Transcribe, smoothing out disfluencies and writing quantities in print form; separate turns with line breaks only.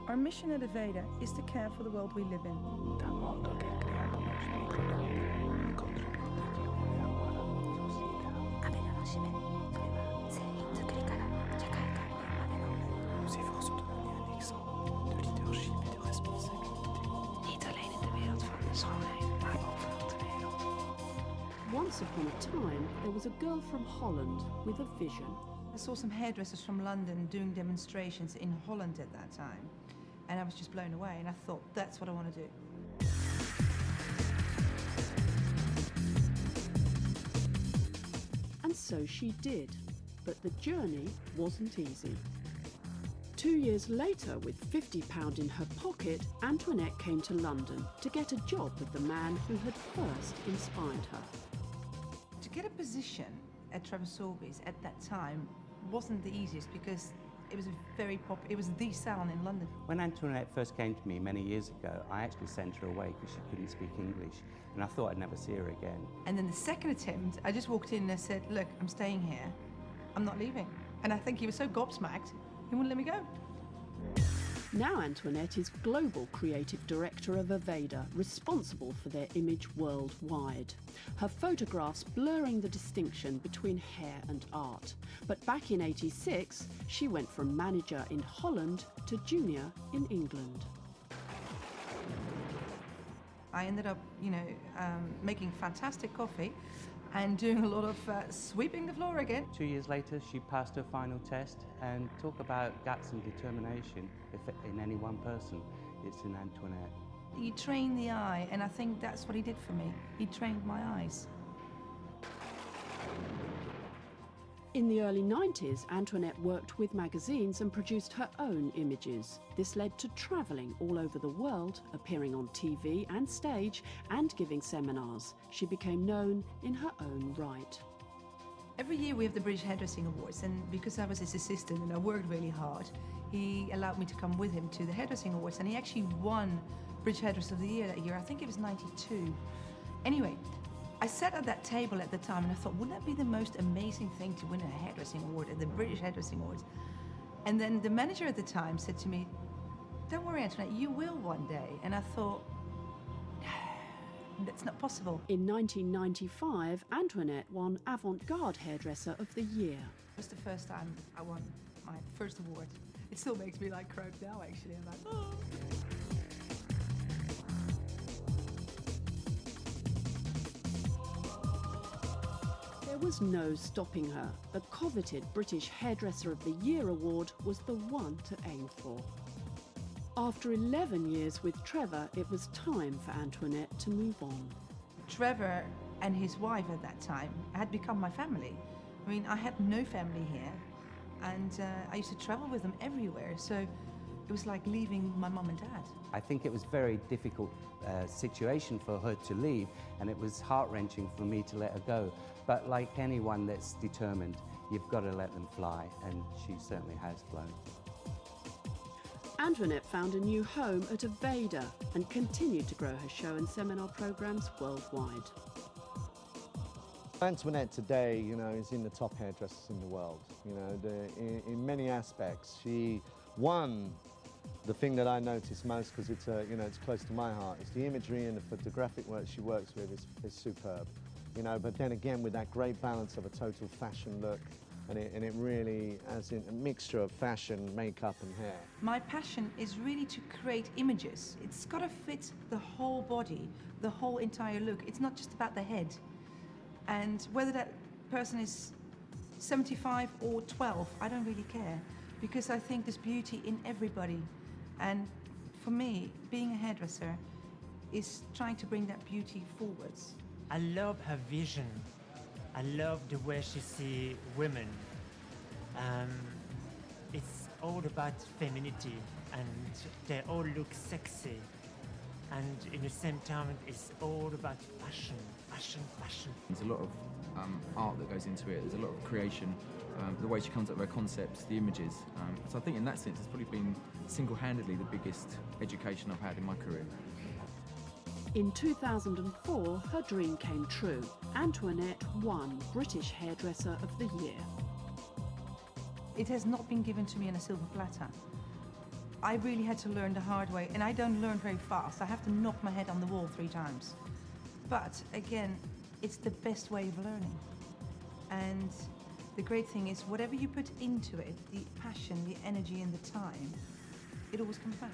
Our mission at Aveda is to care for the world we live in.
Once upon a time, there was a girl from Holland with a vision.
I saw some hairdressers from London doing demonstrations in Holland at that time, and I was just blown away, and I thought, that's what I want to do.
And so she did, but the journey wasn't easy. 2 years later, with £50 in her pocket, Antoinette came to London to get a job with the man who had first inspired her.
To get a position at Trevor Sorbie's at that time wasn't the easiest because it was it was the salon in London.
When Antoinette first came to me many years ago, I actually sent her away because she couldn't speak English, and I thought I'd never see her again.
And then the second attempt, I just walked in and I said, look, I'm staying here, I'm not leaving. And I think he was so gobsmacked, he wouldn't let me go.
Now Antoinette is Global Creative Director of Aveda, responsible for their image worldwide. Her photographs blurring the distinction between hair and art. But back in '86, she went from manager in Holland to junior in England.
I ended up, making fantastic coffee and doing a lot of sweeping the floor again.
2 years later, she passed her final test, and talk about guts and determination. If in any one person, it's in Antoinette.
You train the eye, and I think that's what he did for me. He trained my eyes.
In the early 90s, Antoinette worked with magazines and produced her own images. This led to travelling all over the world, appearing on TV and stage, and giving seminars. She became known in her own right.
Every year we have the British Hairdressing Awards, and because I was his assistant and I worked really hard, he allowed me to come with him to the Hairdressing Awards, and he actually won British Hairdresser of the Year that year. I think it was '92. Anyway, I sat at that table at the time and I thought, wouldn't that be the most amazing thing to win a hairdressing award at the British Hairdressing Awards? And then the manager at the time said to me, don't worry, Antoinette, you will one day. And I thought, no, that's not possible.
In 1995, Antoinette won Avant-Garde Hairdresser of the Year.
It was the first time I won my first award. It still makes me like croak now, actually. I'm like, oh.
There was no stopping her. The coveted British Hairdresser of the Year award was the one to aim for. After 11 years with Trevor, it was time for Antoinette to move on.
Trevor and his wife at that time had become my family. I mean, I had no family here, and I used to travel with them everywhere, so it was like leaving my mum and dad.
I think it was a very difficult situation for her to leave, and it was heart-wrenching for me to let her go. But like anyone that's determined, you've got to let them fly, and she certainly has flown.
Antoinette found a new home at Aveda and continued to grow her show and seminar programs worldwide.
Antoinette today, is in the top hairdressers in the world. In many aspects, she won. The thing that I notice most, because it's close to my heart, is the imagery and the photographic work she works with is superb. But then again, with that great balance of a total fashion look, and it really has a mixture of fashion, makeup and hair.
My passion is really to create images. It's got to fit the whole body, the whole entire look. It's not just about the head. And whether that person is 75 or 12, I don't really care, because I think there's beauty in everybody. And for me, being a hairdresser is trying to bring that beauty forwards.
I love her vision. I love the way she sees women. It's all about femininity, and they all look sexy. And in the same time, it's all about fashion, fashion, fashion.
There's a lot of art that goes into it. There's a lot of creation, the way she comes up with her concepts, the images. So I think in that sense, it's probably been single-handedly the biggest education I've had in my career.
In 2004, her dream came true. Antoinette won British Hairdresser of the Year.
It has not been given to me on a silver platter. I really had to learn the hard way, and I don't learn very fast. I have to knock my head on the wall 3 times. But again, it's the best way of learning. And the great thing is, whatever you put into it, the passion, the energy, and the time, it always comes back.